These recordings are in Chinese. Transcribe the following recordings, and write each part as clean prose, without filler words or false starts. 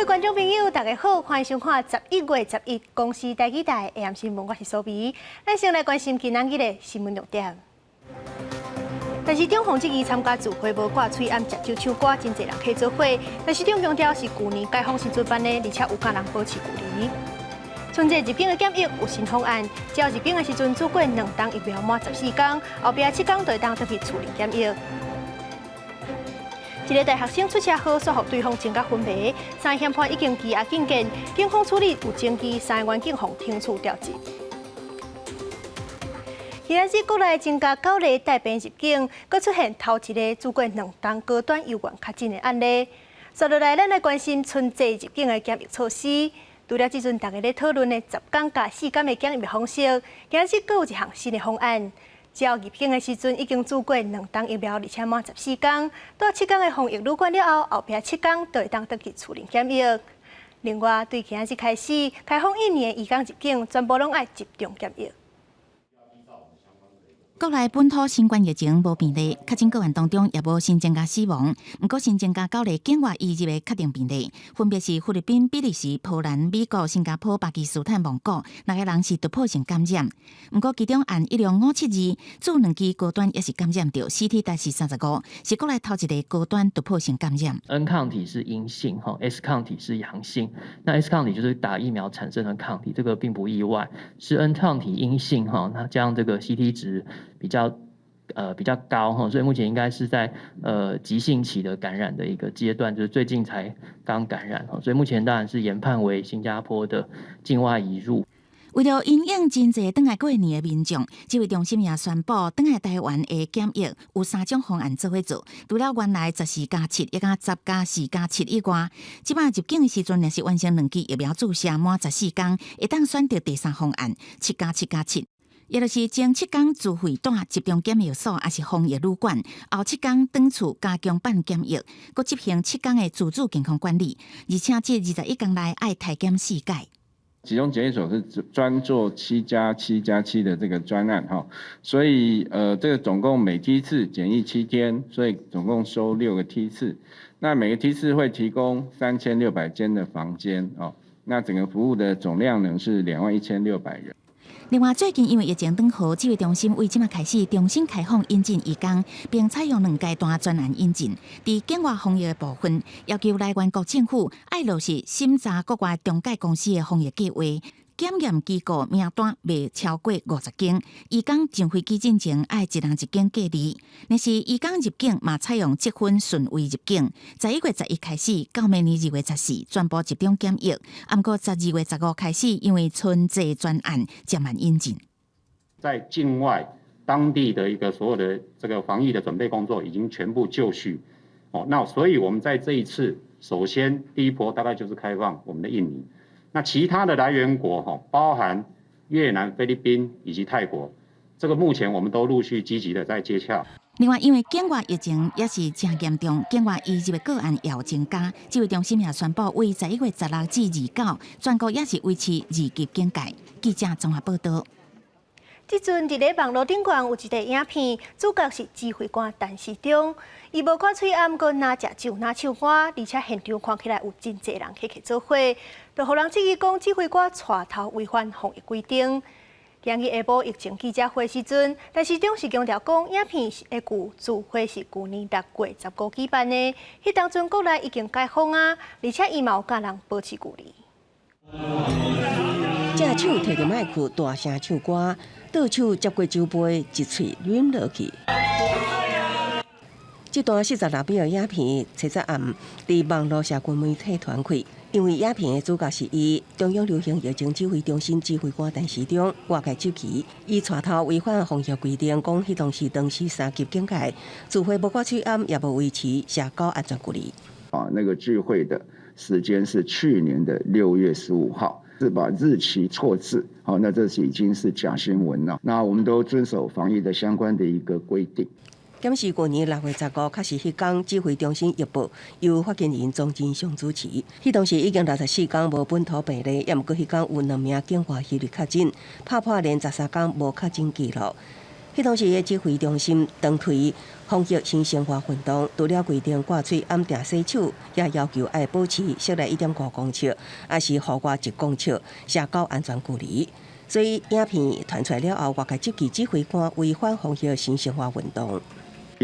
观众朋友，大家好，欢迎收看11月11公视台语台 AM 新闻，我是苏比。咱先来关心今仔日的新闻重点。但是中红这期参加聚会无挂嘴暗食酒唱歌，真侪人去做伙。但是中强调是去年解放时阵办的，而且有家人保持距离。春节入境的检疫有新方案，只要入境的时阵做过2档疫苗满14天，后边7天就会当得去处理检疫。一个大学生出车祸，所予对方情甲昏迷，3个嫌犯已经羁押禁见，警方处理有证据，3个员警方停处调查。今仔日国内增加9例带病入境，佮出现头一个做过2档高端幽源确诊的案例。接落来，咱来关心春节入境的检疫措施。除了即阵大家咧讨论的10天加4天的检疫方式，今仔日佫有一项新的方案。只要入境的时阵已经做过2档疫苗，而且满14天，到7天的防疫旅馆了后，后壁7天就会当得去处理检疫。另外，对今仔日开始开放1年移工入境，全部拢爱集中检疫。国内本土新冠疫情无病例，确诊个案当中也无新增加死亡，不过新增加9例境外移入的确定病例，分别是菲律宾、比利时、波兰、美国、新加坡、巴基斯坦、蒙古，6个人是突破性感染。不过其中按16572做2剂高端也是感染到 CT 值是35，是国内头一个高端突破性感染。N 抗体是阴性，S 抗体是阳性。那 S 抗体就是打疫苗产生的抗体，这个并不意外。是 N 抗体阴性那这样这个 CT 值比较高所以目前应该是在急性期的感染的一个阶段，就是最近才刚感染所以目前当然是研判为新加坡的境外移入。为了因应真侪转来过年的民众，指挥中心也宣布，转来台湾的检疫有3种方案做伙做。除了原来14+7，也加10+4+7以外，即摆入境的时阵，若是完成2剂疫苗注射满14天，会当选择第3方案7+7+7。也就是前7天自费带集中检疫所，还是防疫旅馆；后7天转厝加强办检疫，佮执行7天的自主健康管理，而且这21天内爱体检4届。集中检疫所是专做7+7+7的这个专案所以这个总共每梯次检疫7天，所以总共收6个梯次。那每个梯次会提供3600间的房间那整个服务的总量呢是21600人。另外，最近因为疫情转好，指挥中心为即马开始重新开放引进移工，并采用2阶段专案引进。伫境外防疫的部分，要求来源国政府爱落实审查国外中介公司的防疫计划。检验机构名单未超过50间，移工进飞机进前爱1人1间隔离。但是移工入境嘛采用积分顺位入境，11月11开始到明年2月14全部集中检疫。不过12月15开始，因为春节专案渐慢引进。在境外当地的一个所有的这个防疫的准备工作已经全部就绪那所以我们在这一次首先第一波大概就是开放我们的印尼。那其他的来源国包含越南、菲律宾以及泰国，这个目前我们都陆续积极的在接洽。另外，因为境外疫情也是真严重，境外移入的个案也有增加，指挥中心也宣布为11月16至29，全国也是维持2级警戒。记者综合报道。即阵伫咧网络顶悬有一个影片，主角是指挥官陈时中，伊无挂喙暗，佮拿食酒、拿唱歌，而且现场看起来有真侪人去做伙，就互人质疑讲指挥官带头违反防疫规定。今日下晡疫情记者会时阵，陈时中是强调讲，影片是下句聚会是去年6月15举办的，迄当阵国内已经解封而且伊嘛有甲人保持距离。只手摕着麦克大声唱歌，倒手接过酒杯，一喙啉落去。这段46秒影片，早早暗伫网络社群媒体传开，因为影片的主角是伊，中央流行疫情指挥中心指挥官陈时中外界手机，伊带头违反防疫规定，讲迄当时3级警戒，聚会无挂喙暗，也无维持社交安全距离。那个聚会的时间是去年的6月15号。是把日期错字，那这是已经是假新闻了。那我们都遵守防疫的相关的一个规定。检视去年6月15，确实迄天指挥中心预报由发言人庄真祥主持。迄当时已经64天无本土病例，也毋过迄天有2名境外移入确诊，拍破连13天无确诊记录。迄当时的指挥中心长推防疫新生活运动除了规定挂嘴、暗定洗手，也要求爱保持室内1.5公尺，也是户外1公尺，社交安全距离。所以影片传出来了后，外界执行指挥官违反防疫新生活运动。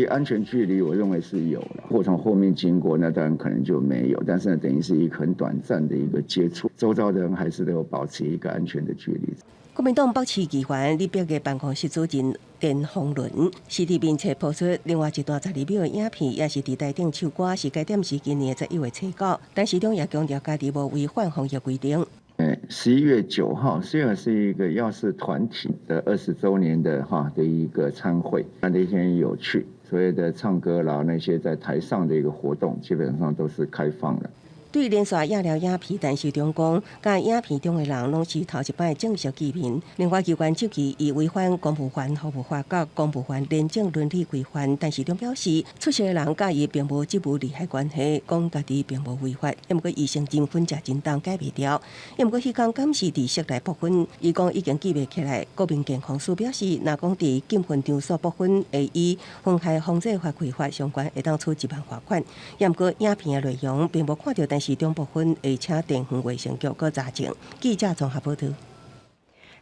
安全距离，我认为是有了，或从后面经过，那当然可能就没有，但是呢，等于是一个很短暂的一个接触，周遭的人还是都有保持一个安全的距离。国民党北市议员李碧的办公室主任简宏伦，实地并且抛出另外一段12秒的影片，也是伫台顶唱歌，时间点是今年11月初9，但市长也强调家己无违反防疫规定。11月9号虽然是一个药事团体的20周年的一个参会，那天有趣，所谓的唱歌啦那些在台上的一个活动，基本上都是开放的。对连续压了影片，但是中讲，甲影片中的人拢是头一摆正式见面。另外，机关涉及以违反公务员服务法甲公务员廉政伦理规范，但是中表示，出席的人甲伊并无职务利害关系，讲家己并无违法。也毋过医生身份食真当改袂掉。也毋过迄天敢是伫室内部分，伊讲已经记袂起来。国民健康署表示，若讲伫禁分场所部分，会以妨害防治法规法相关，会当处1万罚款。也毋过影片的内容并无看到，但是中部分会请电讯卫生局搁查证。记者综合报道。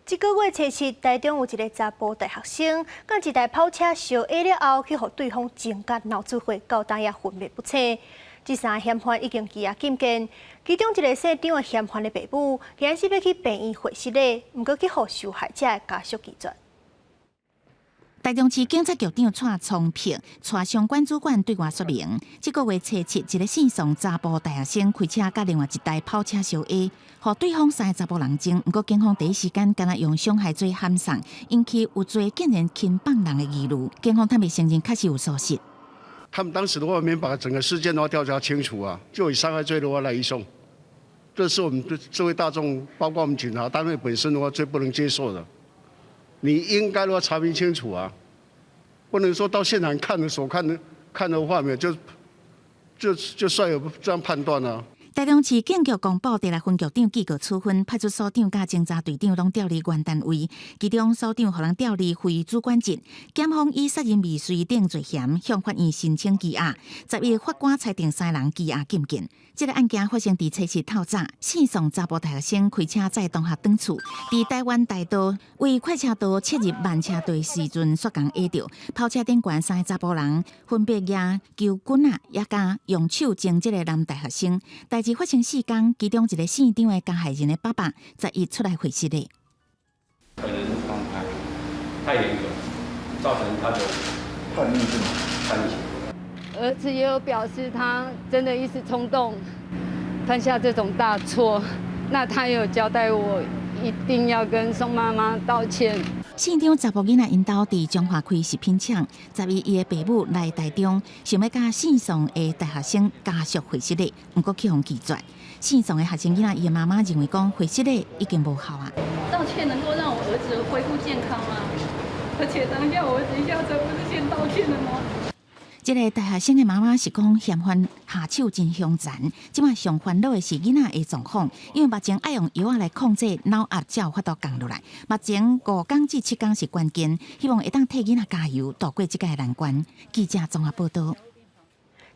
这个月初7，台中有一个查甫大学生，甲一台跑车相压了后，去互对方情甲闹出血，到当夜分别不清。这3个嫌犯已经羁押禁见，其中一个姓张的嫌犯的爸母，今日是要去病院会失礼，毋过去互受害者的家属拒绝。台中市警察局长蔡聪平带相关主管对外说明，这个月初7，一个姓宋查甫大学生开车甲另外一台跑车相压，互对方3个查甫人争。不过警方第一时间敢若用伤害罪函送，引起有罪竟然轻放人的疑虑。警方坦白承认确实有疏失。他们当时的话没把整个事件的话调查清楚啊，就以伤害罪的话来移送，这是我们对社会大众，包括我们警察单位本身的话最不能接受的。你应该的话查明清楚啊，不能说到现场看的所看的画面就率有这样判断啊。台中市警局公布，第6分局长记过处分，派出所长甲侦查队长拢调离原单位，其中所长互人调离非主管职。检方以杀人未遂等罪嫌向法院申请羁押，10月法官裁定3人羁押禁见。这个案件发生伫初7透早，姓宋查甫大学生开车载同学转厝，伫台湾大道为快车道切入慢车道时阵，煞共压着跑车顶悬3个查甫人，分别拿球棍也加用手将这个男大学生。代志发生4天，其中一个姓张的加害人的爸爸11出来回事的。本人帮他太严格，造成他的叛逆是吗？叛逆。儿子也有表示，他真的一时冲动犯下这种大错，那他也有交代我一定要跟宋妈妈道歉。姓张查甫囡仔因兜伫中华开食品厂，10月伊的爸母来台中，想要甲姓宋的大学生家属会失礼，不过去互拒绝。姓宋的学生囡仔，伊的妈妈认为讲会失礼已经无效啊。道歉能够让我儿子恢复健康吗？而且当下我儿子下车不是先道歉了吗？这个大学生的妈妈是讲嫌犯下手真凶残，即马上烦恼的是囡仔的状况，因为目前爱用药来控制脑压，才有法度降落来。目前5天至7天是关键，希望会当替囡仔加油，度过这个难关。记者综合报道。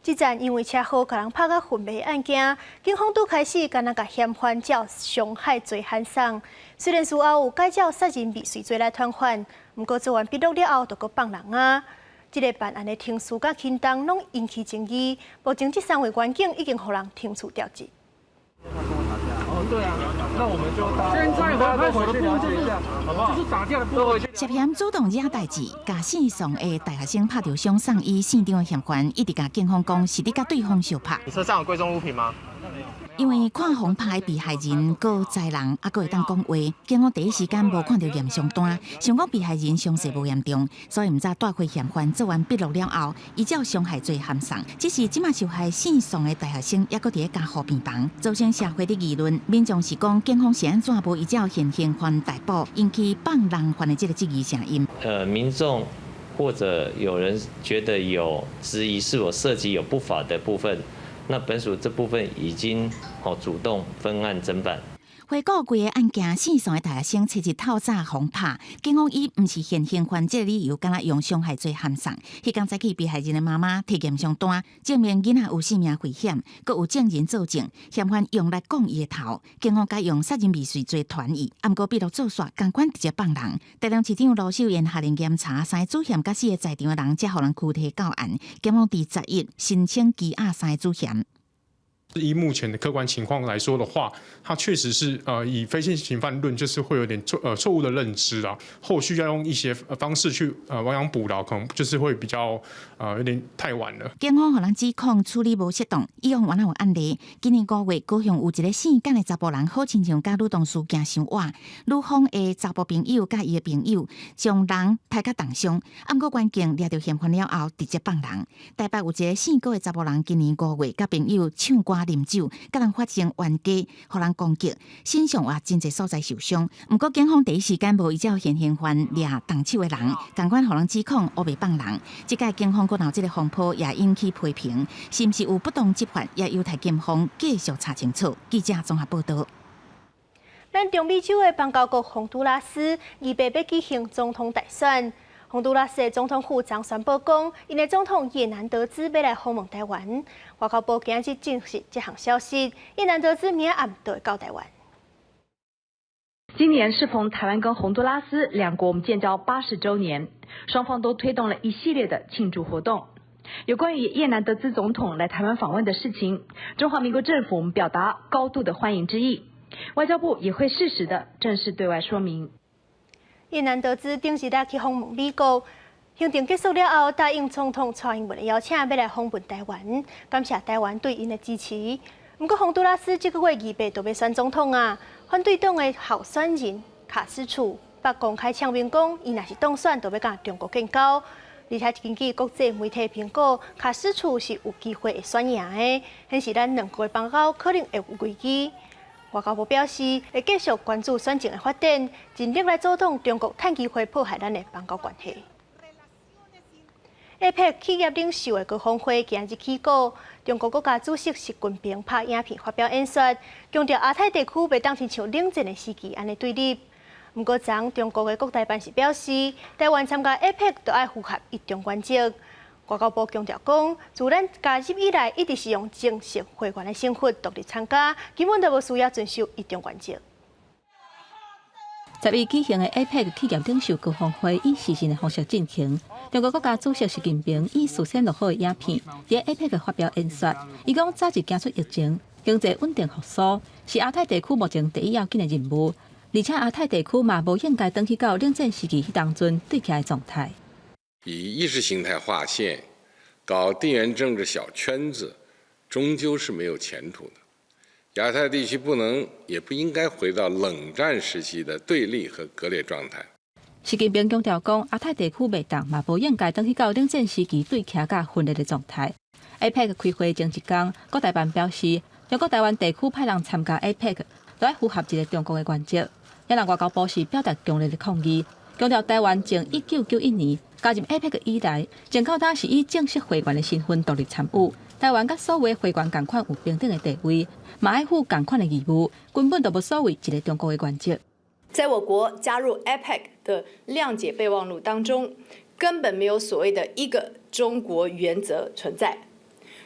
这站因为车祸，甲人拍到昏迷案件，警方拄开始敢若甲嫌犯照伤害罪函送。虽然事后有改照杀人未遂罪来传唤，不过做完笔录了后，就搁放人啊。这个办案的庭事甲轻重拢引起争议，目前这3位员警已经予人停处调职。哦，对啊，那我们就现在派出所的部分就是好不好？就是打架的部分。涉嫌主动惹代志，甲姓宋的大学生拍着伤送医，姓张的嫌犯一直甲警方讲是伫甲对方相拍。你车上有贵重物品吗？因为看红牌被害人搁载人，还搁会当讲话，警方第一时间无看到验伤单，想讲被害人伤势无严重，所以毋知带回嫌犯做完笔录了后，依照伤害罪函送。只是即马受害姓宋的大学生也搁伫咧加护病房，造成社会的议论。民众是讲警方是安怎无依照现行犯逮捕，引起放人犯的这个质疑声音。民众或者有人觉得有质疑是否涉及有不法的部分。那本署这部分已经主动分案侦办。回顾规个案件，线上的大学生初日透早轰拍，警方以毋是现行犯这个理由，敢若用伤害罪函送。迄天早起，被害人的妈妈提验伤单，证明囡仔有性命危险，阁有证人作证，嫌犯用来讲伊的头。警方改用杀人未遂罪传伊，毋过闭路作煞，监管直接放人。台中市长罗秀燕下令检查3个主嫌甲4个在场的人，才互人具体到案。警方伫10日申请羁押3个主嫌。依目前的客观情况来说的话，他确实是以非现行犯论，就是会有点错误的认知啊。后续要用一些方式去亡羊补牢，可能就是会比较有点太晚了。警方互人指控处理无适当，以往原来有案例。今年5月，高雄有一个性感的查甫人，好亲像甲女同事行伤晚，女方的查甫朋友甲伊的朋友将人抬甲重伤，暗过关警抓到嫌犯了后，直接放人。台北有一个姓高的查甫人，今年5月甲朋友唱歌啉酒，甲人发生冤家，互人攻击，身上也真侪所在受伤。不过警方第一时间无依照现行犯抓动手的人，同款互人指控乌袂放人。即届警方搁闹这个风波，也引起批评，是毋是有不当执法，也有待警方继续查清楚。记者综合报道。咱中美洲的邦交国洪都拉斯2月要举行总统大选。洪都拉斯的总统府昨宣布讲，因的总统叶南德兹要来访问台湾。外交部今日证实这项消息，叶南德兹明仔暗就会到台湾。今年适逢台湾跟洪都拉斯两国建交80周年，双方都推动了一系列的庆祝活动。有关于叶南德兹总统来台湾访问的事情，中华民国政府表达高度的欢迎之意，外交部也会适时的正式对外说明。叶南德兹顶日去访问美国，行程结束了后，答应总统蔡英文的邀请，要来访问台湾，感谢台湾对因的支持。不过，洪都拉斯这个月2月就要选总统啊，反对党的候选人卡斯楚捌公开呛明讲，伊若是当选，就要甲中国建交。而且根据国际媒体评估，卡斯楚是有机会会选赢的，显示咱两国的邦交可能会有危机。外交部表示，会继续关注选情的发展，尽力来阻挡中国趁机会破坏咱的邦交关系。APEC 企业领袖的高峰会今日起过，中国国家主席习近平拍影片发表演说，强调亚太地区袂当亲像冷战的时期安尼对立。不过，昨中国的国台办是表示，台湾参加 APEC 就要符合一中原则。外交部强调讲，自咱加入以来，一直是用正式会员的身份独立参加，根本就无需要遵守一中原则。10月举行的 APEC 企业领袖高峰会以视讯的方式进行。中国国家主席习近平以事先录好的影片，伫 APEC 发表演说。伊讲早日走出疫情，经济稳定复苏，是亚太地区目前第一要紧的任务。而且亚太地区嘛，无应该回去到冷战时期迄当阵对起来的状态。以意识形态划线，搞地缘政治小圈子，终究是没有前途的。亚太地区不能也不应该回到冷战时期的对立和割裂状态。习近平强调讲，亚太地区袂当嘛，无应该回去到冷战时期对起甲分裂的状态。APEC 开会前一天，国台办表示，若果台湾地区派人参加 APEC， 就要符合一个中国的原则。也让外交部是表达强烈的抗议，强调台湾从1991年加入 APEC 以来，前到今是以正式会员的身份独立参与。台湾甲所有会员同款有平等的地位，嘛爱负同款的义务，根本就无所谓一个中国的原则。在我国加入 APEC 的谅解备忘录当中，根本没有所谓的一个中国原则存在。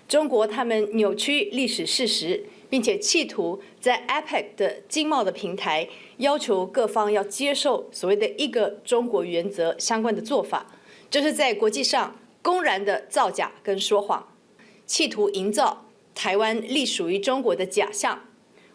中国他们扭曲历史事实，并且企图在 APEC 的经贸的平台要求各方要接受所谓的一个中国原则相关的做法，这是在国际上公然的造假跟说谎，企图营造台湾隶属于中国的假象。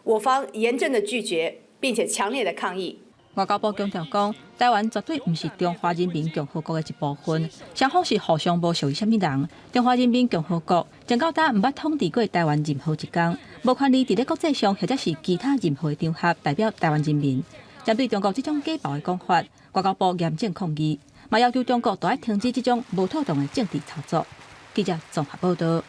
我方严正的拒绝，并且强烈的抗议。外交部强调讲，台湾绝对不是中华人民共和国的一部分，双方是互相无属于什么人。中华人民共和国从到今唔捌统治过台湾任何一天，无权利伫咧国际上或者是其他任何场合代表台湾人民。针对中国这种假报的讲法，外交部严正抗议，嘛要求中国要停止这种无妥当的政治操作。记者综合报道。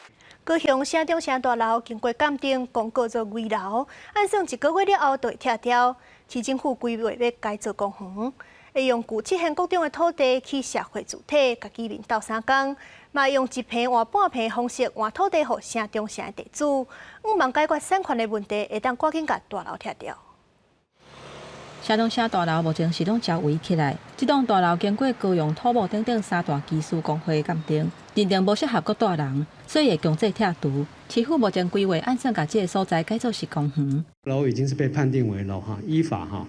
高雄城中城大楼经过鉴定，公告做危楼，按算1个月了后就会拆掉。市政府规划要改造公园，会用旧7县各种的土地去社会主体，甲居民斗相共，嘛用一坪换半坪的方式换土地给城中城的地主。希望解决产权的问题，会当赶紧甲大楼拆掉。社东社大楼目前是拢交围起来，这栋大楼经过高雄土木等等三大技术工会鉴定，认定无适合搁大人，所以会强制拆除。市府目前规划按算把这个所在改造是公园。楼已经是被判定为楼哈，依法哈，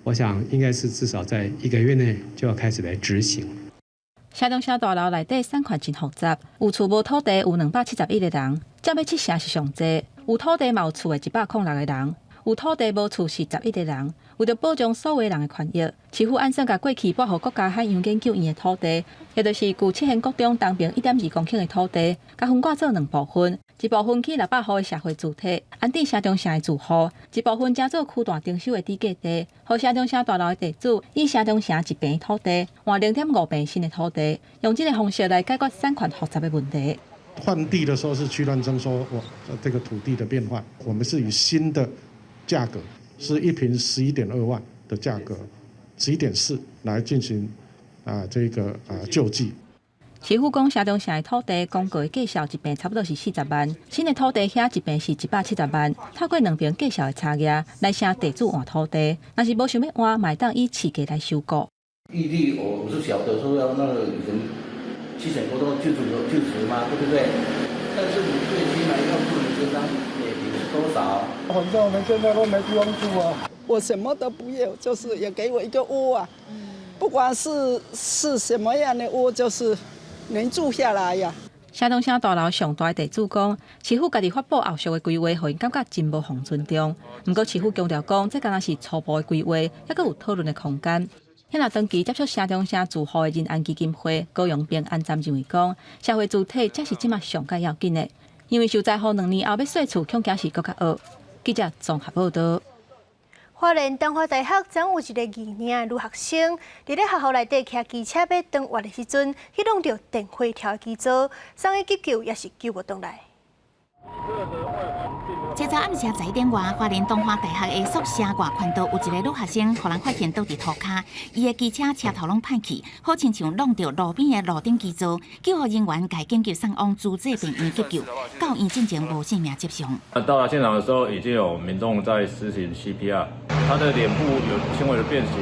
我想应该是至少在1个月内就要开始来执行。社东社大楼内底产权真复杂，有厝无土地有271个人，占要7成是上济；有土地嘛有厝的106个人，有土地无厝是11个人。为了保障所有人的权益，市府按算甲过去拨予国家海洋研究院的土地，也就是据七贤国中东边1.2公顷的土地，甲分割做2部分，一部分去600户的社会主体，安置社中社的住户；一部分加做区大征收的地价地，予社中社大楼的地主以社中社1坪的土地换0.5坪新的土地，用这个方式来解决产权复杂的问题。换地的时候是区段征收，这个土地的变换，我们是以新的价格。是1坪11.2万的价格，11.4来进行救济。市府讲，社中社的土地公告的价销1坪差不多是40万，新的土地遐1坪是170万，透过2坪价销的差价来向地主换土地，若是无想要换，买当以市价来收购。异地我是晓得说要那个以前7贤国中就职嘛，对不对？但是你最起码要付你这张也是多少？反正我们现在都没地方住啊。我什么都不要，就是也给我一个窝啊，不管是什么样的窝，就是能住下来呀。社东社大楼上大地主讲，市府家己发布后续的规划，互因感觉真无互尊重。不过市府强调讲，这敢若是初步的规划，还阁有讨论的空间。现在长期接触社中社住户的人安基金会高雄平安站认为讲，社会主体才是即马上该要紧的，因为受灾户2年后要洗厝，恐惊是更较恶。记者综合报道。花莲东华大学曾有一个2年的女学生，伫咧学校内底骑机车要转弯的时阵，去弄到电火条的机组，送去急救也是救不回来。这早暗时11点外，花莲东华大学的宿舍外宽道有一个女学生，互人发现倒伫涂骹，伊的机车车头拢歹去，好亲像弄到路边的路顶基座，救护人员该紧急送往主治病院急救，到院进前无性命迹象。到了现场的时候，已经有民众在施行 CPR， 他的脸部有轻微的变形，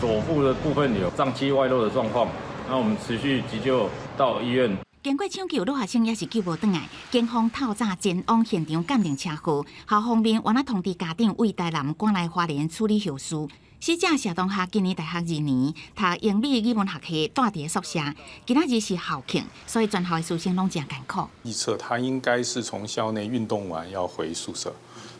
左腹的部分有脏器外露的状况，那我们持续急救到医院。经过抢救，女学生也是救无回来。警方透早前往现场鉴定车祸，校方面原来通知家长为台南赶来花莲处理后事。死者社同学今年大学2年，读英美语文学系，住伫宿舍。今仔日是校庆，所以全校的师生拢真艰苦。预测他应该是从校内运动完要回宿舍，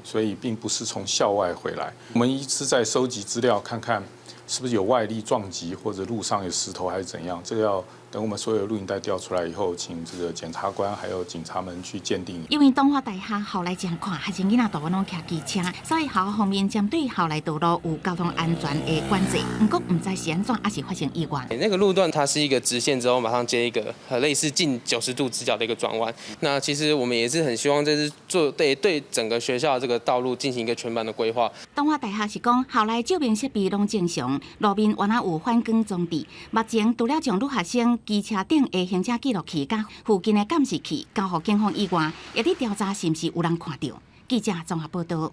所以并不是从校外回来。我们一直在收集资料，看看是不是有外力撞击，或者路上有石头还是怎样。这个要等我们所有录影带调出来以后，请这个检察官还有警察们去鉴定。因为东华大学校内真看，学生囡仔大部分拢骑机车，所以校方面针对校内道路有交通安全的管制。不过唔知是安怎，还是发生意外。那个路段它是一个直线之后马上接一个类似近90度直角的一个转弯。那其实我们也是很希望这是对整个学校的这个道路进行一个全盘的规划。东华大学是讲校内照明设备拢正常，路面原来有反光装置。目前除了将女学生机车顶的行车记录器甲附近的监视器交予警方以外，也伫调查是毋是有人看到。记者综合报道。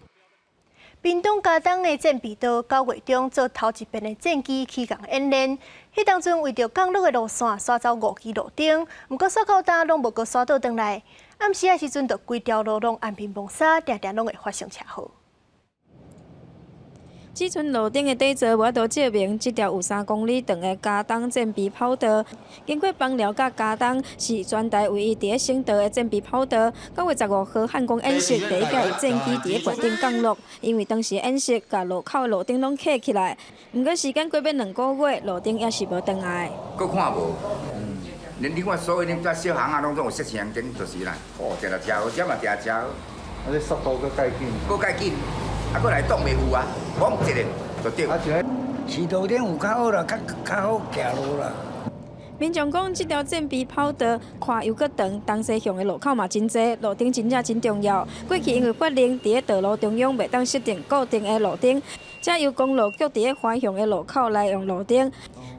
屏东嘉东的战备道9月中做头一遍的战机起降演练，迄当阵为着降落的路线刷走5支路顶，不过刷到呾拢无阁刷倒转来。暗时的时阵，就规条路拢安平蒙沙，常常拢会发生车祸。只剩路顶的底座无法照明，这条有3公里长的嘉东战备跑道，经过邦寮甲嘉东是全台唯一伫咧省道的战备跑道。9月15号汉光演习第一架战机伫咧决定降落，因为当时演习甲路口的路顶拢起起来，不过时间过要2个月，路顶也是无转来。佫看无，连你看所有恁遮小巷啊，拢总有设枪灯，就是啦。哦，定车祸，这嘛定车祸。啊，你速度佫介紧，佫介紧。啊，佫来挡袂住啊，往一个就对。市道顶有较好啦，较好行路啦。民众讲，这条战备跑道看又佫长，东西向的路口嘛真多，路顶真正真重要。过去因为法令伫咧道路中央袂当设定固定的路顶，才由公路局伫咧反向的路口来用路顶。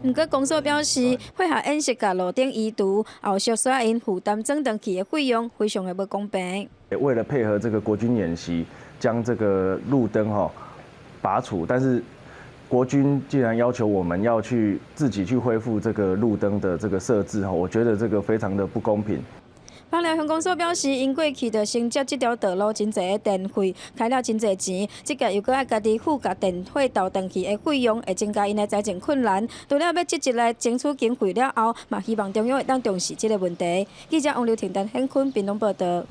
不过公所表示，配合演习甲路顶移除，后续所因负担整长期的费用，非常的不公平。为了配合这个国军演习，将这个路灯拔除，但是国军既然要求我们要去自己去恢复这个路灯的这个设置，我觉得这个非常的不公平。邦寮乡公所表示，因过去着承接这条道路真侪的电费，开了真侪钱，即个又搁爱家己付甲电费倒转去的费用，会增加因的财政困难。除了要积极来争取经费了后，嘛希望中央会当重视这个问题。记者王刘婷、陈显坤屏东报道。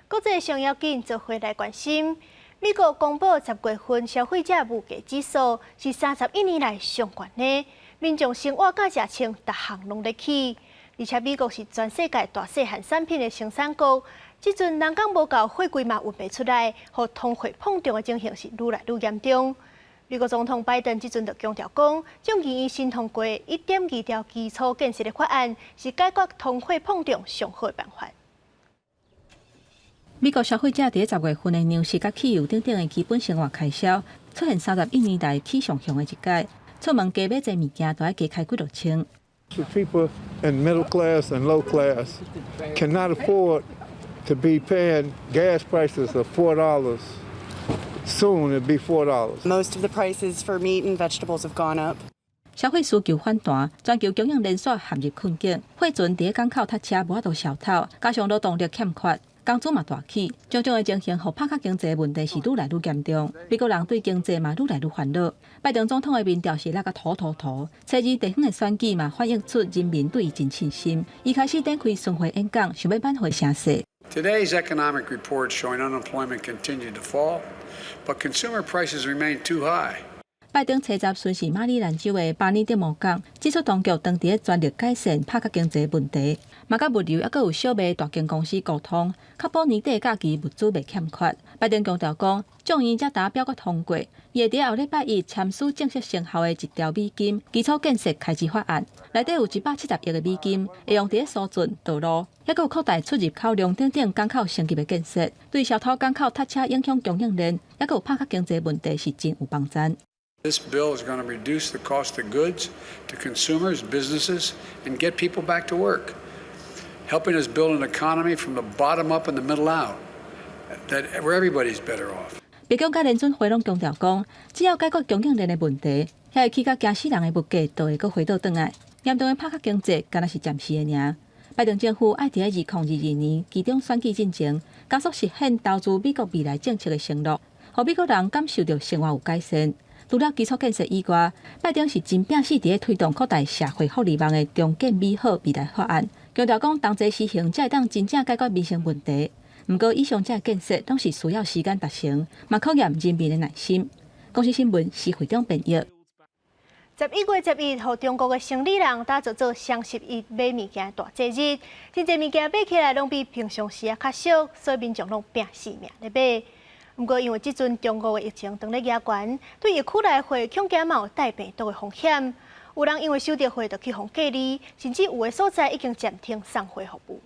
国际上要紧，做回来关心。美国公布10月份消费者物价指数是31年来上悬的，民众生活价值清，逐项拢在起。而且美国是全世界大细汉产品的生产国，即阵人工无够货柜嘛运不出来，和通货膨胀的情形是愈来愈严重。美国总统拜登即阵就强调讲，将议院新通过1.2条基础建设的法案，是解决通货膨胀上好的办法。美国消费者伫10月份的粮食甲汽油等等的基本生活开销出现31年来起上凶的一届，出门加买一物件都要加开几落千。People in middle class and low class cannot afford to be paying gas prices of $4. Soon it'll be $4. Most of the prices for meat and vegetables have gone up. 消费需求反弹，全球供应连续陷入困境，货船伫港口塞车无法度消透，加上劳动力欠缺。工资嘛大起，种种的情形，互拍卡经济问题是愈来愈严重。美国人对经济嘛愈来愈烦恼。拜登总统的民调是那个土，初二地方的选举嘛反映出人民对伊真信心。伊开始展开巡回演讲，想要挽回声势。Today's economic report showing unemployment continued to fall, but consumer prices remain too high. 拜登车集巡视马里兰州的巴尼德摩港，指出当局当地全力改善拍卡经济问题，嘛甲物流还佫有小卖大间公司沟通，确保年底假期物资袂欠缺。拜登强调讲，众议才达标佮通过，伊会伫后礼拜一签署正式生效的1条美金基础建设开支法案，内底有170亿的美金，会用伫疏浚道路，还佫有扩大出入口量等等港口升级的建设，对小偷港口塞车影响供应链，还佫有拍卡经济问题是真有帮助。This bill is going to reduce the cost of goods to consumers, businesses, and get people back to work, helping us build an economy from the bottom up and the middle out, where everybody's better off. 白宫甲联准会拢强调讲，只要解决供应链的问题，遐会起甲惊死人的物价就会佫回倒转来。严重的拍卡经济，敢若是暂时的尔。拜登政府爱伫2022年其中选举进程，加速实现投资美国未来政策的承诺，互美国人感受到生活有改善。除了基础建设以外，拜登是真拼死伫咧推动扩大社会福利网的重建美好未来法案，强调讲同齐施行才会当真正解决民生问题。不过，以上这建设拢是需要时间达成，嘛考验人民的耐心。公司新闻是会长编译。11月11日，中国的生理人打造做双11买物件大节日，真侪物件买起来拢比平常时较俗，所以民众拢拼死命咧买。不过，因为即阵中国的疫情当咧压悬，对疫区内会恐惊嘛有带病毒的风险。有人因为收到货就去互隔离，甚至有的所在已经暂停送货服务。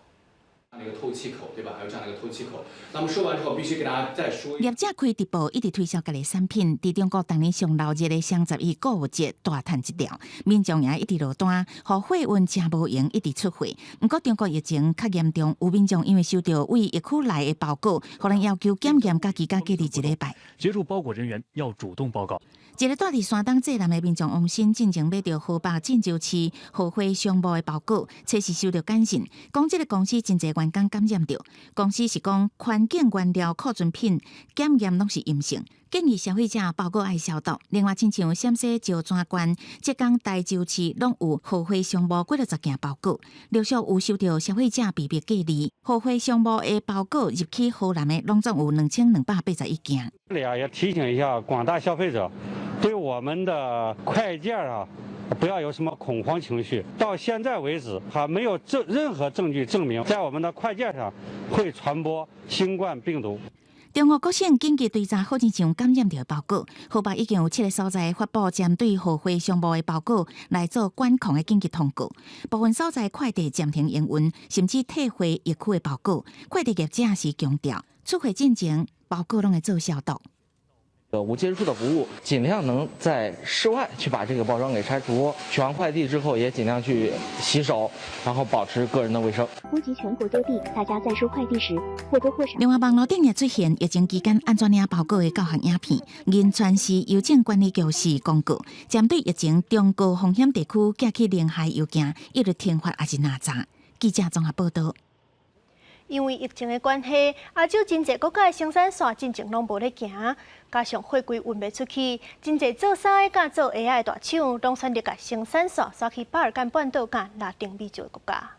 那个透气口，对吧？还有这样的一个透气口。那么说完之后，必须给大家再说。业者开直播一直推销家己产品，伫中国当年上闹热的双11购物节大赚一条，民众也一直落单，互货运真无用，一直出货。不过中国疫情较严重，有民众因为收到为疫区内的包裹，可能要求检验家己隔离1礼拜。协助包裹人员要主动报告。一个住伫山东济南的民众王鑫进前买到河北晋州市后会商务的包裹，测试收到感染，讲这个公司真侪员工感染着。公司是讲环境原料库存品检验拢是阴性，建议消费者包裹爱消毒。另外，亲像陕西石泉县、浙江台州市拢有后会商务几60件包裹，陆续有收到消费者被迫隔离。后会商务的包裹入去河南的拢总有2281件。也提醒一下广大消费者，对我们的快件不要有什么恐慌情绪。到现在为止，还没有任何证据证明在我们的快件上会传播新冠病毒。中国各省紧急追查好亲像感染到的包裹，河北已经有7个所在发布针对后会商务的包裹来做管控的紧急通告。部分所在快递暂停营运，甚至退回疫区的包裹。快递业者是强调，出货进前包裹拢会做消毒。无接触的服务，尽量能在室外去把这个包装给拆除。取完快递之后，也尽量去洗手，然后保持个人的卫生。波及全国各地，大家在收快递时或多或少。另外，网络顶也出现疫情期间安怎领包裹的教学影片，银川市邮政管理局是公告，针对疫情中高风险地区寄去零害邮件，一律停发还是拿查。记者综合报道。因为疫情的关系，亚洲真侪国家的生产线进前拢无咧行，加上货柜运袂出去，真侪做衫的甲做鞋的大厂，拢选择甲生产线刷去巴尔干半岛甲拉丁美洲的国家。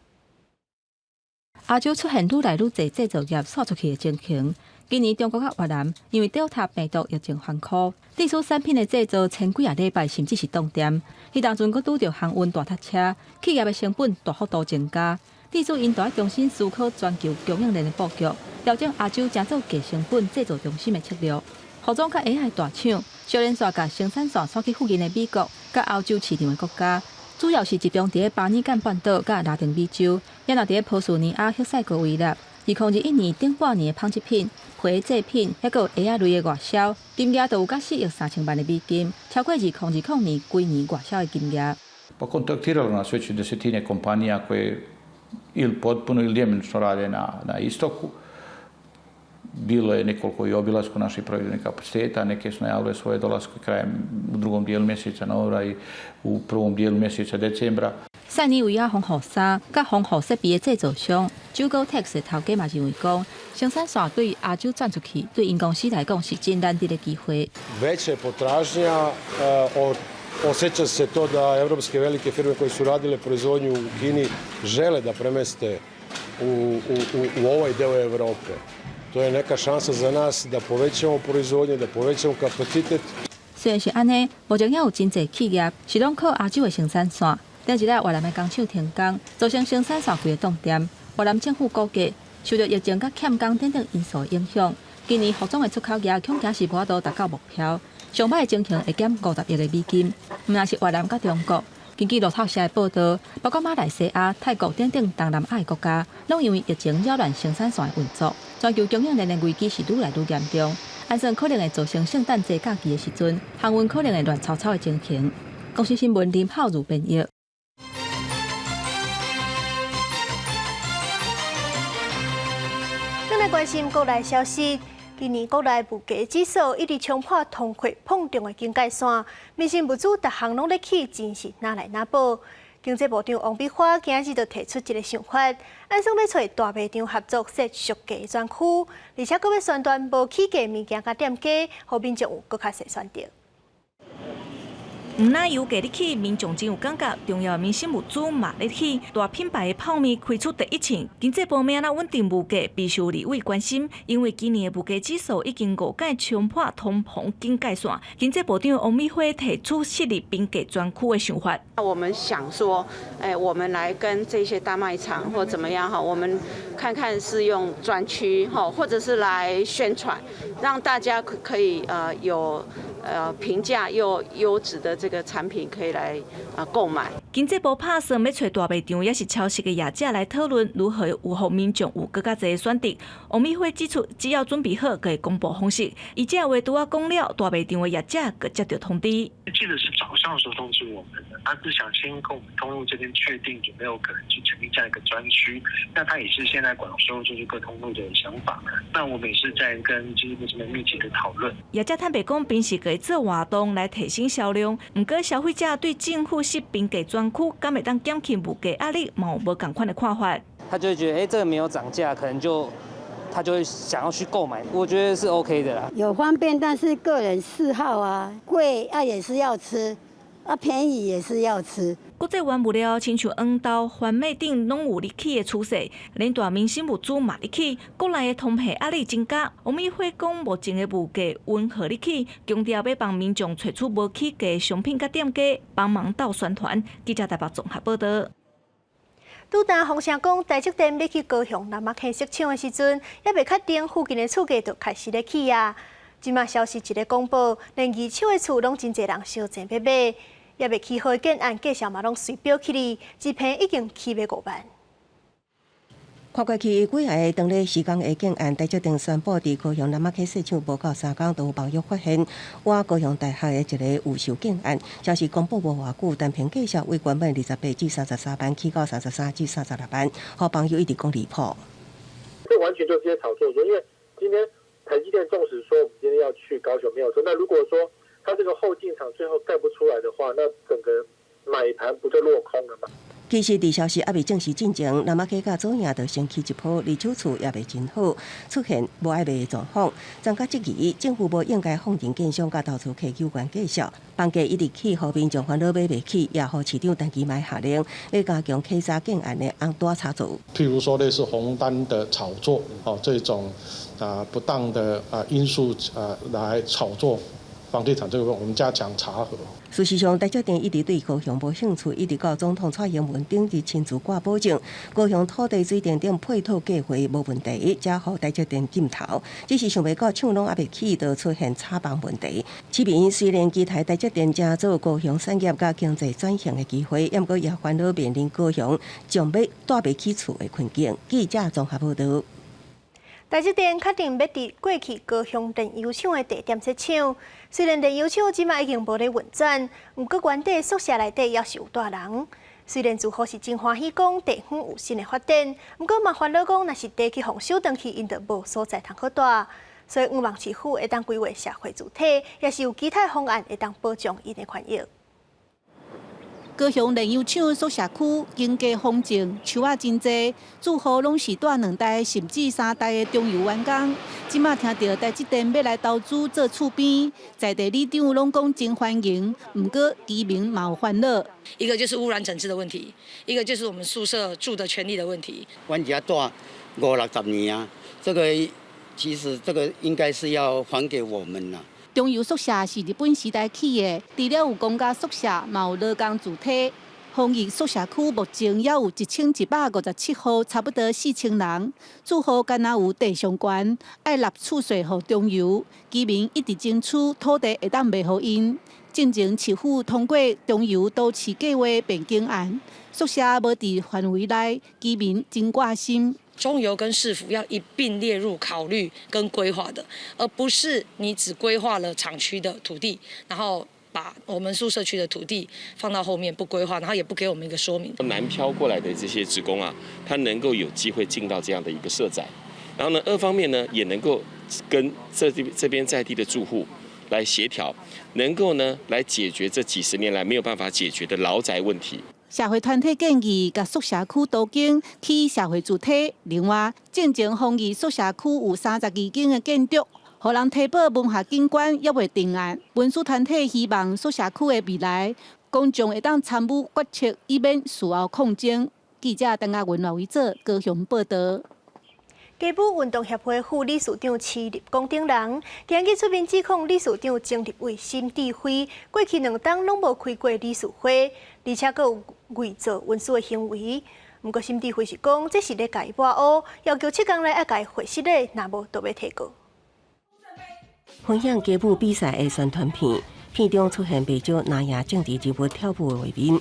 亚洲出现愈来愈侪制造业刷出去的情形。今年中国甲越南因为 Delta 病毒疫情反苦，历史产品的制造前几礼拜甚至是冻点。迄当阵，佫拄着航运大塞车，企业的成本大幅度增加。地主因在重新思考全球供应链的布局，调整亚洲正做低成本制造中心的策略。服装甲 AI 大厂小连续甲生产线刷去附近的美国、甲欧洲市场的国家，主要是集中伫巴尔干半岛甲拉丁美洲，也若伫波斯尼亚、赫塞哥维纳。2021年顶半年的纺织品、皮制品，还有 AI 类的外销，金额就有甲4亿3千万的美金，超过2020年规年外销的金额。Kontaktiralo nas već desetine kompanija koje ili potpuno ili djelomično rade na istoku. Bilo je nekoliko i obilasku naših proizvodnih kapaciteta, neke su najavile svoje dolaske u drugom dijelu mjeseca novembra i u prvom dijelu mjeseca decembra. 塞尼维亚防护衫、甲防护设备的制造商 Jugotex 的头家嘛认为讲，生产线对亚洲转出去，对因公司来讲是真难得的机会。Veća je potražnja, osjeća se to da evropske velike firme koje su radile proizvodnju u Kini žele da premeste u ovaj deo Evrope. To je neka šansa za nas da povećamo proizvodnju, da povećamo kapacitet. 虽然是安尼，目前也有真侪企业是拢靠亚洲的生产线。顶一日越南的工厂停工，造成生产线规个冻点。越南政府估计，受到疫情甲欠工等等因素影响，今年服装的出口额恐惊是无法度达到目标。上摆的情形会减50亿的美金。毋但是越南甲中国，根据路透社的报道，包括马来西亚、泰国等等东南亚的国家，拢因为疫情扰乱生产线的运作，全球供应链的危机是愈来愈严重。安算可能会造成圣诞节假期的时阵，航运可能会乱糟糟的情形。公司新闻林浩如编译。咱来关心国内消息。今年国内物价指数一直冲破通货膨胀的警戒线，民生物资逐项拢咧起，真是哪来哪补。经济部长王美花今日就提出一个想法，按算要找大卖场合作设属价专区，而且阁要宣传无起价物件甲店家，互民众有更较侪选择。毋那油价咧起，民众真有感觉，重要的民生物资嘛咧起。大品牌的泡面开出第一枪，经济部要安稳定物价，必须立委关心，因为今年的物价指数已经5届冲破通膨警戒线。经济部长王美花提出设立平价专区的想法。我们想说，我们来跟这些大卖场或怎么样哈，我们看看是用专区哈，或者是来宣传，让大家可以有平价又优质的这个产品可以来购买。经济部拍算要找大卖场也是超市的业者来讨论如何有互民众有更加侪选择。王美花指出，只要准备好，可以公布方式。伊这话拄仔讲了，大卖场的业者佮接到通知。记得是早上的时候通知我们的，他是想先跟我们通路这边确定有没有可能去成立这样一个专区。那他也是现在广收就是各通路的想法。那我们也是在跟经济部这边密集的讨论。业者坦白讲，平时可以做活动来提升销量，不过消费者对政府设平价专区，敢会当减轻物价压力，嘛有无同款的看法？他就会觉得，这个没有涨价，可能他就会想要去购买。我觉得是 OK 的啦。有方便，但是个人嗜好啊，贵也是要吃，便宜也是要吃。国际原物料，亲像黄豆、番麦等，拢有入起的趋势，连大民生物资嘛入起，国内的通膨压力增加。王美花讲，目前的物价温和入起，强调要帮民众找出无起价的商品甲店家，帮忙斗宣传。记者台北综合报道。拄当风声讲台积电要去高雄南马溪设厂的时阵，还未确定附近的厝价就开始咧起啊。即马消息一个公布，连二手的厝拢真侪人烧钱要买。也未起好建案，价钱嘛拢随飙起哩，一平已经起要5万。跨过去几下个当日施工的建案，台积电宣布，伫高雄南马溪市场无到3天，就有网友发现，我高雄大学的一个预售建案，消息公布无偌久，单凭介绍为原本28至33班起到33至36班，好网友一直讲离谱。这完全就是些炒作，因为今天台积电纵使说我们今天要去高雄没有错，那如果说它这个后进场最后盖不出来的话，那整个买盘不就落空了吗？其实，伫消息还未正式进前，南马溪甲左营就掀起一波二手厝也未真好，出现无爱卖的状况。专家质疑政府无应该放任建商甲投资客有关介绍，房价一直起，互民众烦恼买袂起，也互市场短期买下令，要加强溪沙建案的红单炒作。譬如说类似红单的炒作，这种不当的因素来炒作房地产这个部分，我们加强查核。事实上，台积电一直对高雄无兴趣，一直到总统蔡英文顶日亲自挂保证，高雄土地水电等配套计划无问题，才互台积电进头。只是想袂到抢拢还未起，就出现炒房问题。市民虽然期待台积电正做高雄产业甲经济转型的机会，也毋过也烦恼面临高雄将要带袂起厝的困境。记者综合报道。台积电确定要伫过去高雄炼油厂的地点设厂，虽然炼油厂即马已经无咧运转，毋过原地宿舍内底也是有大人。虽然住户是真欢喜讲地方有新的发展，毋过嘛烦恼讲若是地去放收回去，因就无所在通好住。所以希望市府会当规划社会主体，也是有其他方案会当保障因的权益。高雄炼油厂宿舍区经过风景，树仔真多，住户拢是住2代甚至3代的中油员工。即马听到台积电要来投资做厝边，在地里长拢讲真欢迎，毋过居民嘛有烦恼。一个就是污染整治的问题，一个就是我们宿舍住的权利的问题。阮家住50-60年啊，这个其实这个应该是要还给我们啦。中油宿舍是日本时代起的，除了有公家宿舍，嘛有劳工主体。丰益宿舍区目前也有1157户，差不多4000人。住户敢若有地上权，爱纳厝税予中油。居民一直争取土地会当卖予因。进前市府通过中油都市计划变更案，宿舍无伫范围内，居民真挂心。中油跟市府要一并列入考虑跟规划的，而不是你只规划了厂区的土地，然后把我们宿舍区的土地放到后面不规划，然后也不给我们一个说明。南漂过来的这些职工啊，他能够有机会进到这样的一个社宅，然后呢，二方面呢也能够跟这边在地的住户来协调，能够呢来解决这几10年来没有办法解决的劳宅问题。社会团体建议，甲宿舍区都更起社会主体。另外，进前丰益宿舍区有32间的建筑，互人提报文化景观也未定案。文书团体希望宿舍区的未来，公众会当参与决策，以免事后抗争。记者邓亚文、为做高雄报道。家舞运动协会副理事长施立功等人，今日出面指控理事长曾立伟心智慧，过去2档拢无开过理事会，而且阁有伪造文书的行为。不过心智慧是讲，这是咧甲伊抹黑，要求7天内要甲伊回室咧，若无就要提告。分享家舞比赛的宣传片，片中出现不少南亚政治人物跳舞的画面。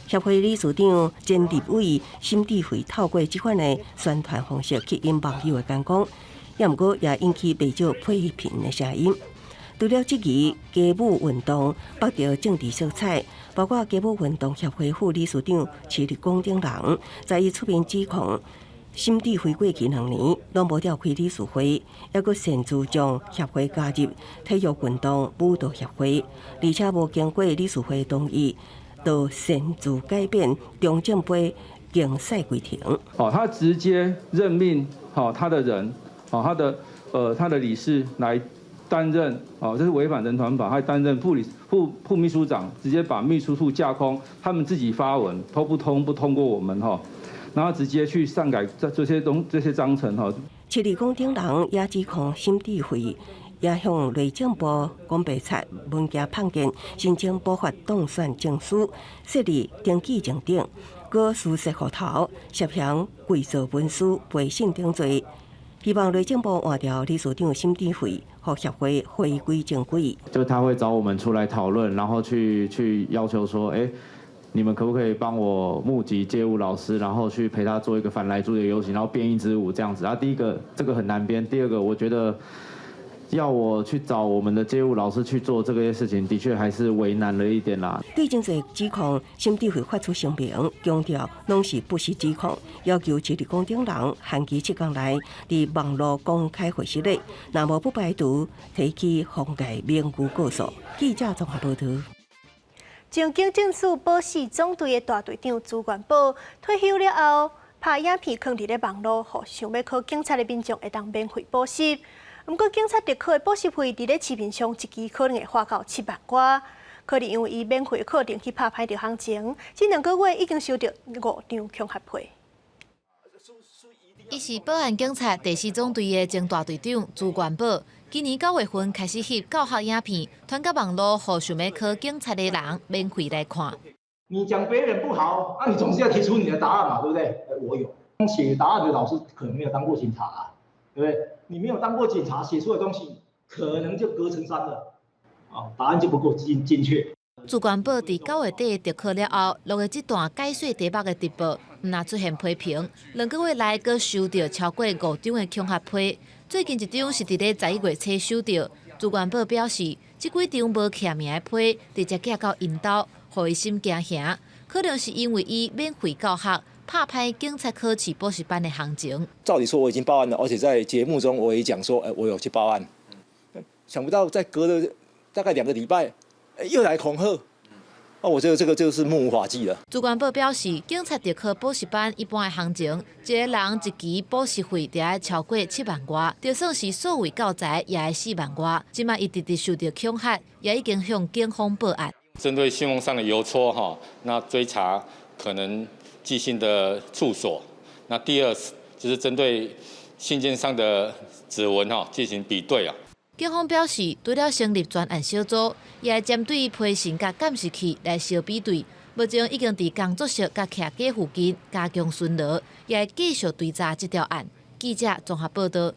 协会理事长曾立伟心智慧透过这款的宣传方式吸引网友的眼光，也毋过也引起不少批评的声音。除了质疑家舞运动绑着政治色彩，包括家舞运动协会副理事长施立功等人，在伊出面指控心智慧过去2年拢无召开理事会，还佫擅自将协会加入体育运动舞蹈协会，而且无经过理事会同意。都擅自改变中正杯竞赛规定。他直接任命他的人，他的理事来担任，这是违反人团法，还担任副秘书长，直接把秘书处架空，他们自己发文都不通过我们然后直接去擅改这些章程施立功等人也指控心智慧。也向内政部公布出文件判件，申请补发当选证书、设立登记证等，搁疏失户头、涉嫌伪造文书、背信等罪。希望内政部换掉理事长心智慧，和协会回归正轨。就他会找我们出来讨论，然后去要求说，你们可不可以帮我募集街舞老师，然后去陪他做一个反莱猪的游行，然后编一支舞这样子。第一个这个很难编，第二个我觉得要我去找我们的街舞老师去做这个事情，的确还是为难了一点啦。对真侪指控，审理会发出声明，强调拢是不实指控，要求这立公众人限期7天内伫网络公开会室内，若无不排除提起妨碍名誉告诉。记者综合报道。前警政署保四总队的大队长朱元宝退休了后，拍影片放伫咧网络，互想要考警察的民众会当免费补习。不过，警察特考的补习费伫咧市面上一期可能会花到7万块，可能因为伊免费课程去拍歹着行情，这2个月已经收到5张恐吓费。伊是保安警察第4总队的前大队长朱元宝。今年9月份开始翕教学影片，传到网络，互想要考警察的人免费来看。你讲别人不好，你总是要提出你的答案嘛，对不对？我有写答案的老师可能没有当过警察啊，对不对？你没有当过警察，写出的东西可能就隔层山了，答案就不够精确。朱元宝伫9月底特考了后，录的这段解说题目的直播，唔但出现批评，2个月内佫收到超过5张的恐吓批。最近一张是伫咧11月初收到。朱元宝表示，这几张无徛名的批，直接寄到因兜，互伊心惊吓。可能是因为伊免费教学，拍歹警察考试补习班的行情。照理说我已经报案了，而且在节目中我也讲说，我有去报案。想不到在隔了大概2个礼拜，又来恐吓。我觉得这个就是目无法纪了。朱元宝表示，警察特考补习班一般的行情，一个人一期补习费就要超过7万外，就算是所谓教材也要4万外。即卖伊直直受到恐吓，也已经向警方报案。针对信用上的邮戳那追查可能寄信的处所。那第二就是针对信件上的指纹进行比对。警方表示，除了成立专案小组，也会针对批信甲监视器来相比对。目前已经伫工作室甲徛街附近加强巡逻，也会继续追查这条案。记者综合报道。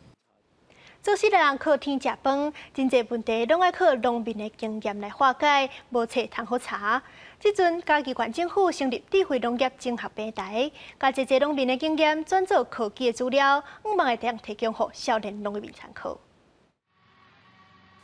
做事的人靠天吃饭，真侪问题拢爱靠农民的经验来化解，无册通好查。即阵嘉义县政府成立智慧农业整合平台，甲这农民的经验转做科技的资料，希望会当提供予少年农民参考。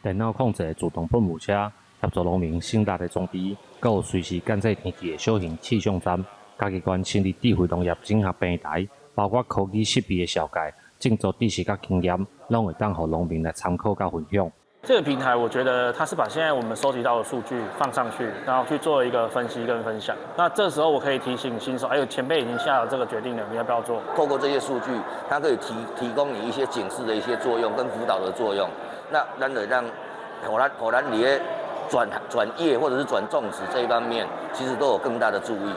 电脑控制的自动喷雾车，协助农民省力的装置，还有随时监测天气的小型气象站。嘉义县成立智慧农业整合平台，包括科技设备的小界、种植知识甲经验，拢会当予农民来参考甲分享。这个平台，我觉得它是把现在我们收集到的数据放上去，然后去做一个分析跟分享。那这时候我可以提醒新手，还有前辈已经下了这个决定了，你要不要做？透过这些数据，它可以提供你一些警示的一些作用跟辅导的作用。那咱就让火兰里的转业或者是转种植这一方面，其实都有更大的注意。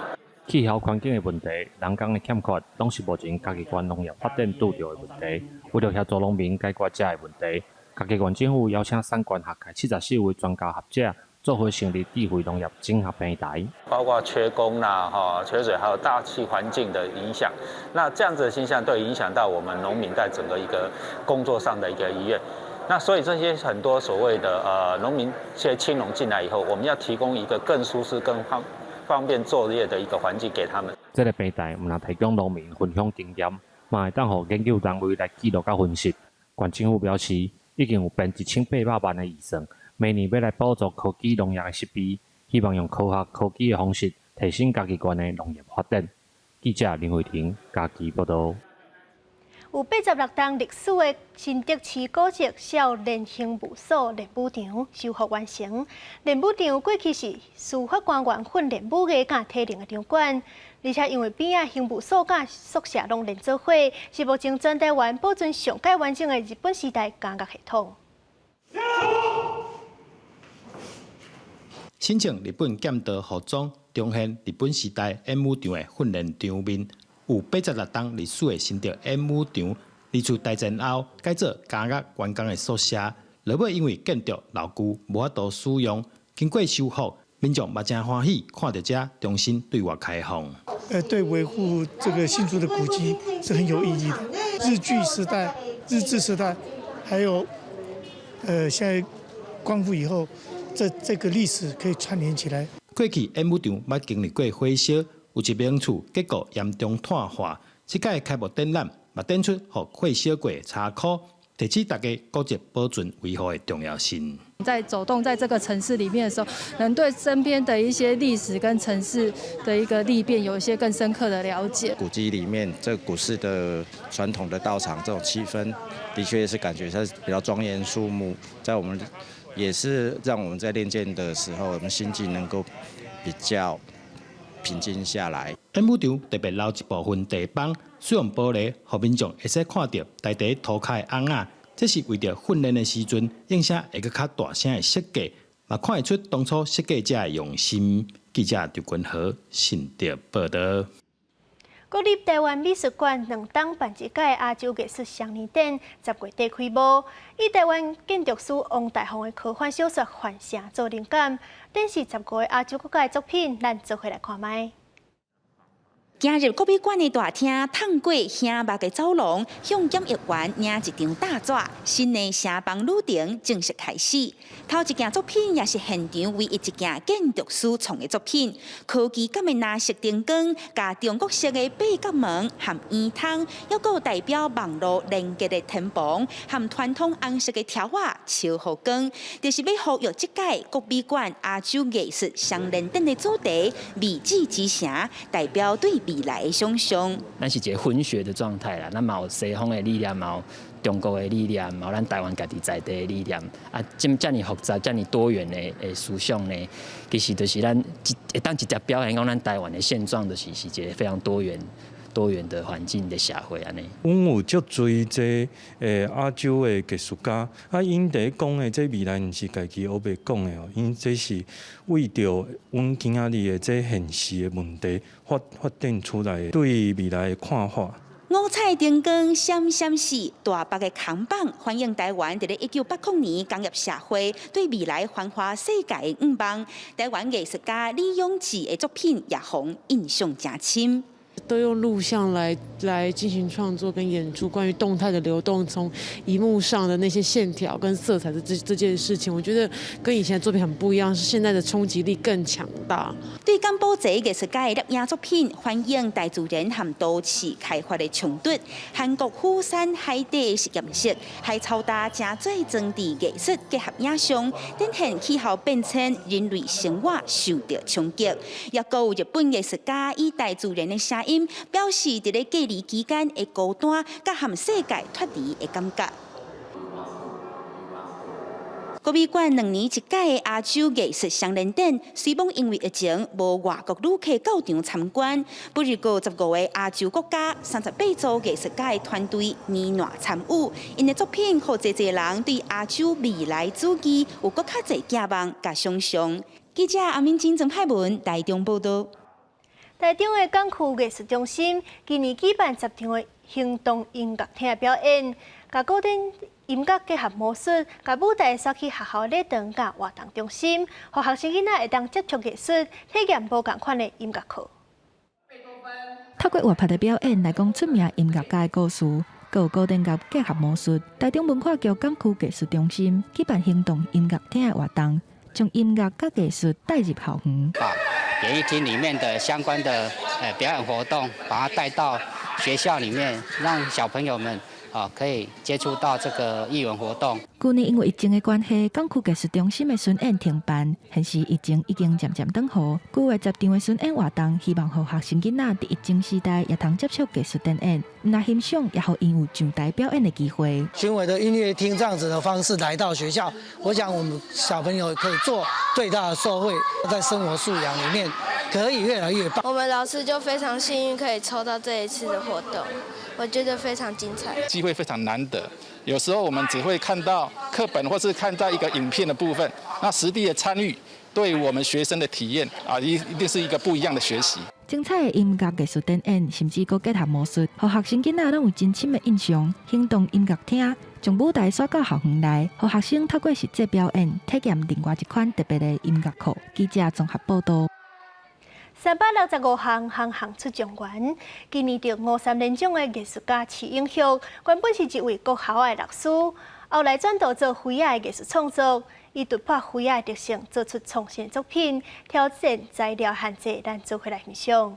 气候环境的问题、人工的欠缺，拢是目前嘉义县农业发展遇到的问题。为了协助农民解决这个问题，嘉义县政府邀请3县合计74位专家学者，做伙成立智慧农业整合平台。包括缺工啦、缺水，还有大气环境的影响。那这样子的现象，都影响到我们农民在整个一个工作上的一个意愿。那所以这些很多所谓的农民这些青农进来以后，我们要提供一个更舒适、更方便作业的一个环境给他们。这个平台唔但提供农民分享经验，嘛会当予研究单位来记录甲分析。县政府表示，已经有编1800万的预算，明年要来补助科技农业的设备，希望用科学科技的方式提升嘉义县的农业发展。记者林慧婷，嘉义报道。有86栋历史的新竹市古迹少年刑务所练武场修复完成。练武场过去是司法官员训练武艺甲体能的场馆，而且因为边仔刑务所甲宿舍拢连做伙，是目前全台湾保存上界完整的日本时代监狱系统。新建日本剑道服装，重现日本时代演武场的训练场面。有86栋历史的新竹演武场，二次大战后改做监狱员工的宿舍，落尾因为建筑老旧，无法度使用，经过修复，民众嘛真欢喜，看到这重新对外开放。对维护这个新竹的古迹是很有意义的。日据时代、日治时代，还有现在光复以后，这个历史可以串联起来。过去演武场捌经历过火烧，有一名厝结果严重炭化。这届开幕展览嘛展出互火烧过的茶窟，提起大家古迹保存维护的重要性。在走动在这个城市里面的时候，能对身边的一些历史跟城市的一个历变有一些更深刻的了解。古迹里面这古式的传统的道场这种气氛，的确是感觉它比较庄严肃穆，在我们也是让我们在练剑的时候，我们心境能够比较平静下来。演武场特别留一部分地板，使用玻璃，让民众会使看到大地涂骹的红仔。这是为着训练的时阵，用啥会更较大声的设计，嘛看得出当初设计者的用心。记者刘君豪新竹报道。国立台湾美术馆2档办一届亚洲艺术双年展10月底开幕，以台湾建筑师王大闳的科幻小说《幻城》做灵感，展示10个亚洲国家的作品，咱做伙来看卖。进入国美馆的大厅，探过香木的走廊，向检阅员领一张大纸，新的城邦旅程正式开始。头一件作品也是现场唯一一件建筑师创的作品，科技感的蓝色灯光，加中国式的八角门和圆筒，还有代表网络连接的天棚，和传统红色的条画超好光，就是要呼吁这届国美馆亚洲艺术双年展的主题“未知之城”，代表对未来的想象。咱是一个混血的状态啦，咱嘛有西方的理念，嘛有中国的理念，嘛有咱台湾家己在地的理念。啊，这么复杂、这么多元的思想呢，其实就是咱当一只表现讲咱台湾的现状，就是一个非常多元的环境的社会安尼。阮有足侪这亚洲的艺术家，啊，因伫讲的这未来，毋是家己黑白讲的哦，因这是为着阮今仔日的这现实的问题发展出来对未来的看法。五彩灯光闪闪烁，大北的扛棒反映台湾伫咧1980年工业社会对未来繁华世界的愿望。台湾艺术家李永志的作品也互印象真深。都用录像来进行创作跟演出，关于动态的流动，从荧幕上的那些线条跟色彩的这件事情，我觉得跟以前的作品很不一样，是现在的冲击力更强大。对甘宝泽艺术家的摄影作品，反映大自然和都市开发的冲突。韩国釜山海底实验室海草大正最装置艺术结合影像，展现气候变迁、人类生活受到冲击。也有日本艺术家以大自然的声音，表示伫咧隔离期间的孤单，甲和世界脱离的感觉。国美馆2年一届的亚洲艺术双年展，虽然因为疫情无外国旅客到场参观，不如过15个亚洲国家38组艺术家的团队年内参与，因的作品互侪人对亚洲未来主义有更较侪寄望甲想象。记者阿敏金郑派文台中报道。台中的港区艺术中心今年举办10场的行动音乐厅表演，甲古典音乐结合魔术，甲舞台刷去学校礼堂甲活动中心，互学生囡仔会当接触艺术，体验无同款的音乐课。透过活泼的表演来讲出名音乐家的故事，还有古典乐结合魔术。台中文化局港区艺术中心举办行动音乐厅的活动，将音乐甲艺术带入校园。演艺厅里面的相关的表演活动，把它带到学校里面，让小朋友们可以接触到这个艺文活动。去年因为疫情的关系，港区艺术中心的巡演停办，现时疫情已经渐渐转好。9月10场的巡演活动，希望让学生囡仔伫疫情时代也通接触艺术展演，唔但欣赏，也互因有上台表演的机会。巡回的音乐厅这样子的方式来到学校，我想我们小朋友可以做最大的受惠，在生活素养里面可以越来越棒。我们老师就非常幸运可以抽到这一次的活动，我觉得非常精彩，机会非常难得。有时候我们只会看到课本或是看到一个影片的部分，那实地的参与对我们学生的体验一定是一个不一样的学习。精彩的音乐艺术展演，甚至搁结合魔术，互学生囡仔拢有真深的印象。行动音乐厅将舞台刷到校园内，互学生透过实际表演，体验另外一款特别的音乐课。记者综合报道。365项项项出状元，今年得53连奖的艺术家齐永旭，原本是一位国校的老师，后来转到做飞亚的艺术创作。以突破灰暗的特性，做出创新作品，挑战材料限制，咱做回来欣赏。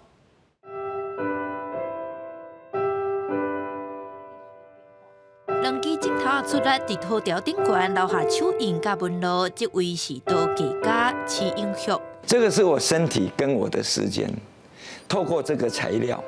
人机镜头出来，伫土条顶悬留下手印甲纹路，这位是刀技家齐英旭。这个是我身体跟我的时间，透过这个材料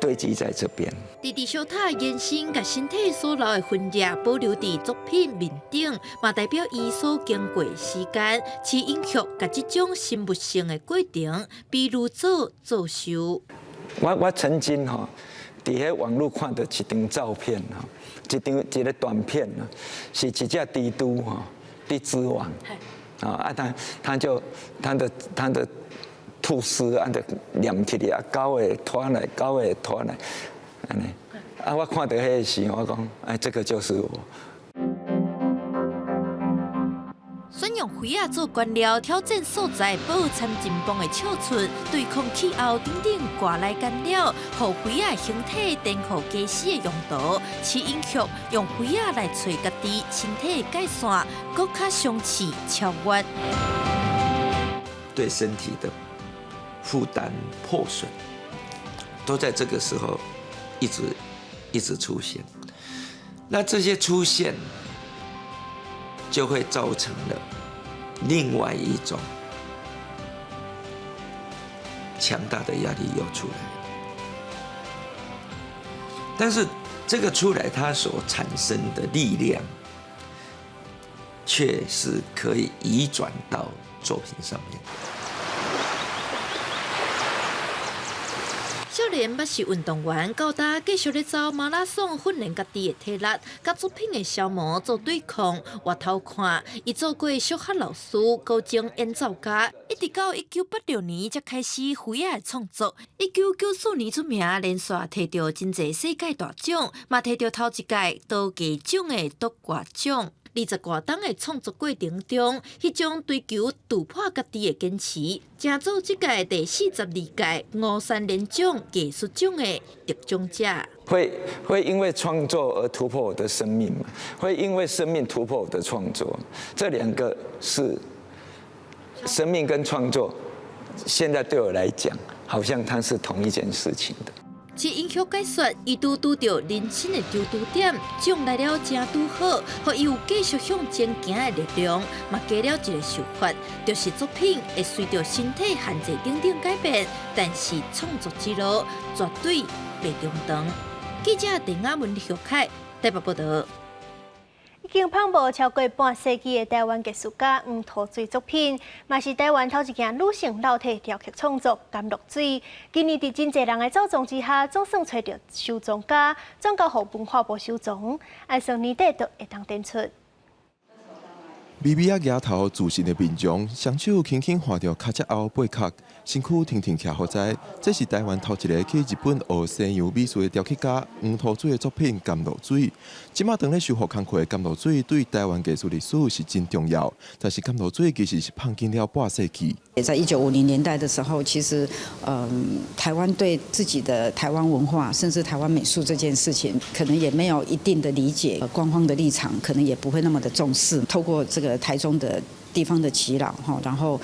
堆积在这边。伫伫小塔延伸，甲身体所留的痕迹保留伫作品面顶，嘛代表伊所经过时间。齐英旭甲这种心物性的过程，比如做修。我曾经哈。伫迄网络看到一张照片哈，一个短片啊，是一只蜘蛛哈，蜘蛛网啊，它的吐丝按着连起来，高会拖来，安尼。啊，我看到迄个时，我讲，哎，这个就是我。选用灰仔做原料，挑战所在，保有参真棒的尺寸，对抗气候等等外来干扰，互灰仔形体颠覆假死的用途。齐英旭用灰仔来找家己身体的界线，更较相似超越。对身体的负担破损，都在这个时候一直出现。那这些出现，就会造成了另外一种强大的压力又出来，但是这个出来它所产生的力量，却是可以移转到作品上面。少年捌是运动员，到大继续咧走马拉松训练家己的体力，甲作品的消磨做对抗。回头看，伊做过小学老师、高中演奏家，一直到1986年才开始灰仔的创作。1994年出名，连续摕到真侪世界大奖，嘛摕到头一届刀技奖的夺冠奖。20多档的创作过程中，迄种追求突破家己的坚持，成做这届第42届53连奖艺术奖的得奖者。会因为创作而突破我的生命吗？会因为生命突破我的创作？这两个是生命跟创作，现在对我来讲，好像它是同一件事情的。齐英旭解说，伊拄到人生的中途点，奖来了正拄好，互伊有继续向前行的力量。嘛加了一个想法，就是作品会随着身体限制等等改变，但是创作之路绝对袂中断。记者陈雅文、徐凯台北报道。已经放无超过半世纪的台湾艺术家黄土水作品，嘛是台湾头一件女性老体雕刻创作《甘露水》。今年伫真侪人的走动之下，总算找到收藏家，转交予文化部收藏，按算年底就会当展出。微微啊额头自信的面容，双手轻轻画着脚趾后背壳，身躯挺挺徛好在。这是台湾头一个去日本学西洋美术的雕刻家黄土水的作品《甘露水》。即马当咧修复工课的甘露水，对台湾艺术历史是真重要。但是甘露水其实是放进了半世纪。也在1950年代的时候，其实台湾对自己的台湾文化，甚至台湾美术这件事情，可能也没有一定的理解，官方的立场可能也不会那么的重视。透过这个台中的地方的耆老哈，然后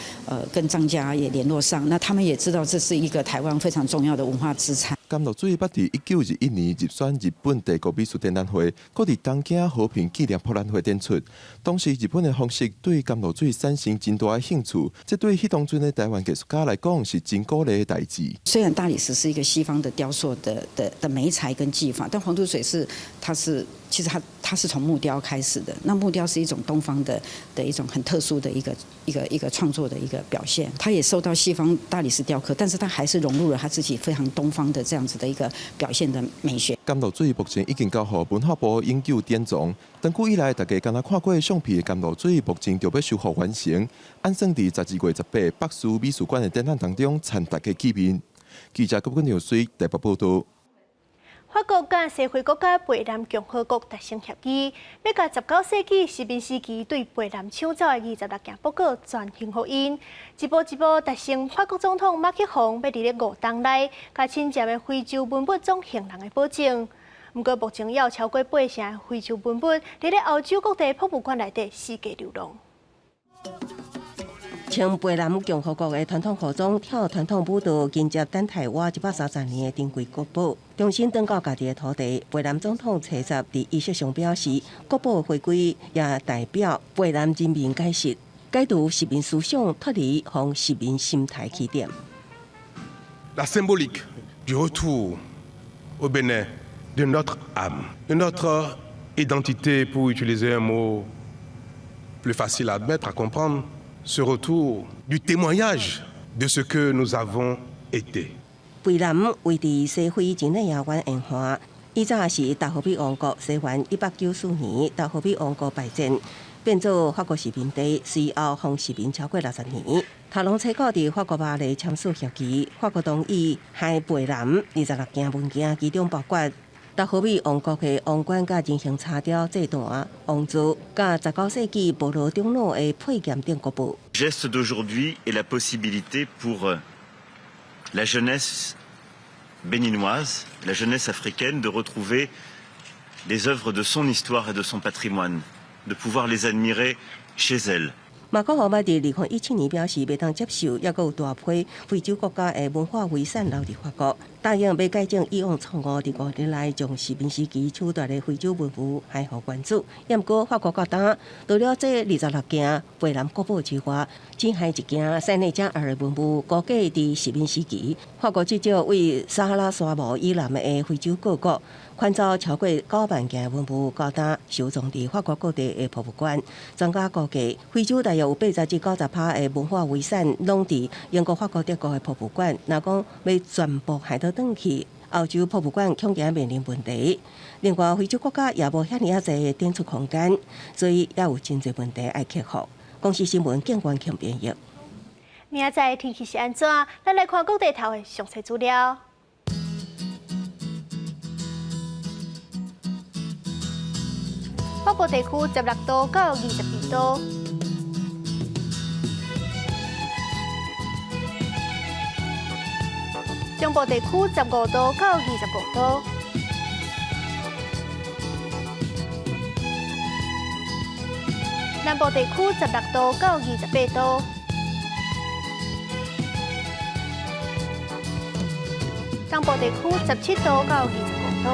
跟藏家也联络上，那他们也知道这是一个台湾非常重要的文化资产。甘露水捌伫1921年入选日本帝国美术展览会，搁伫东京和平纪念博览会展出。当时日本的方式对甘露水产生真大的兴趣，这对迄当阵的台湾艺术家来讲是真鼓励的代志。虽然大理石是一个西方的雕塑的媒材跟技法，但黄土水其实它是从木雕开始的。那木雕是一种东方的一种很特殊的一个创作的一个表现。它也受到西方大理石雕刻，但是它还是融入了它自己非常东方的这样子的一个表现的美学。甘露水目前已经交予文化部永久典藏。长久以来，大家敢若看过橡皮的甘露水，目前就要修复完成。按算伫12月18北师美术馆的展览当中，参大家见面。记者郭君阳水台北报道。法国甲西非国家贝南共和国达成协议，要甲19世纪殖民时期对贝南抢走的26件报告全还予因，一步一步达成法国总统马克宏要伫咧5天内，甲亲占的非洲文物总行人的保证。不过目前也有超过8成的非洲文物伫咧欧洲各地博物馆内底四界流浪。前贝南共和国的传统服装跳传统舞蹈，迎接等台湾130年的珍贵国宝，重新登到家己的土地。贝南总统车泽伫仪式上表示，国宝回归也代表贝南人民改革、解读市民思想，脱离向市民心态起点。La symbolique du retour au Bénin de notre âme, de notre identité, pour utiliser un mot plus facile à admettre, à comprendre. Ce retour du témoignage de ce que nous avons été. 贝南为伫西非境内遥远文化，以早是达荷比王国西元194年达荷比王国败战，变做法国殖民地，随后向殖民超过60年。塔隆采购伫法国巴黎签署协议，法国同意向贝南26件物件，其中包括达荷比王国的王冠、甲人形叉雕、祭坛、王珠，甲19世纪部落长老的配件等国宝。Geste d'aujourd'hui est la possibilité pour la jeunesse béninoise, la jeunesse africaine, de retrouver les œuvres de son histoire et de son patrimoine, de pouvoir les admirer chez elle. 马国豪捌伫2017年表示，袂当接受，也有大批非洲国家的文化遗产留伫法国，答应要改正以往错误，伫5年来将殖民时期取代的非洲文物还互原主。不过法国各党除了这26件贝南国宝之外，只还一件塞内加尔的文物，估计伫殖民时期，法国至少为撒哈拉沙漠以南的非洲各国款走超过9万件文物，高达收藏伫法国各地的博物馆。专家估计，非洲大约有80至90%的文化遗产拢伫英国、法国、德国的博物馆。若讲要全部海倒转去，欧洲博物馆恐惊面临问题。另外，非洲国家也无遐尼啊侪展出空间，所以也有真侪问题要克服。公司新闻景观庆编译。明仔载天气是安怎？咱来看各地头的详细资料。北部地区16度到22度，中部地区15度到25度，南部地区16度到28度，东部地区17度到25度。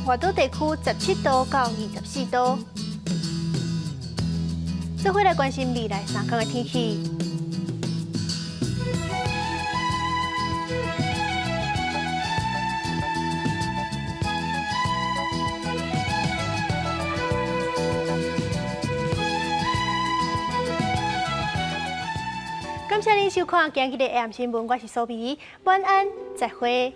外岛地区17度到24度。这回来关心未来3天的天气。感谢您收看今日的 AM 新闻，我是苏比，晚安，再会。